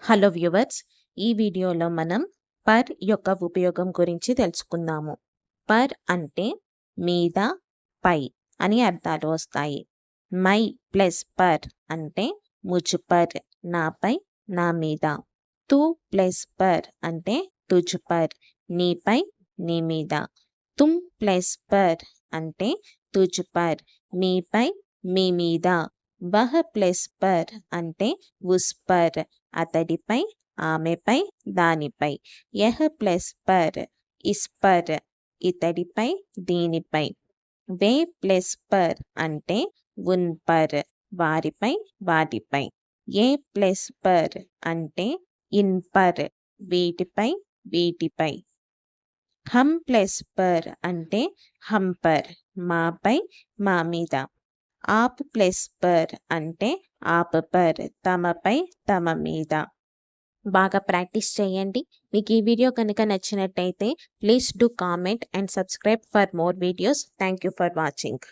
Hello viewers, ఈ వీడియోలో మనం పర్ యొక్క ఉపయోగం గురించి తెలుసుకుందాము. పర్ అంటే మీద, పై అని అర్థాలు వస్తాయి. మై ప్లస్ పర్ అంటే ముझ పర్, నాపై, నా మీద. తూ ప్లస్ పర్ అంటే తుझ పర్, నీపై, నీ మీద. తుమ్ ప్లస్ పర్ అంటే తుझ పర్, మీపై, మీ మీద. వహ్ ప్లస్ పర్ అంటే ఉస్ పర్, అతడిపై, ఆమెపై, దానిపై. యహ్ ప్లస్ పర్ ఇస్ పర్, ఇతడిపై, దీనిపై. వే ప్లస్ పర్ అంటే ఉన్ పర్, వారిపై, వాటిపై. ఏ ప్లస్ పర్ అంటే ఇన్ పర్, వీటిపై, వీటిపై. హమ్ ప్లస్ పర్ అంటే హమ్ పర్, మాపై, మా మీద. ఆప్ ప్లస్ పర్ అంటే ఆప్ పర్, తమపై, తమ మీద. బాగా ప్రాక్టీస్ చేయండి. మీకు ఈ వీడియో కనుక నచ్చినట్టయితే please do comment and subscribe for more videos. Thank you for watching.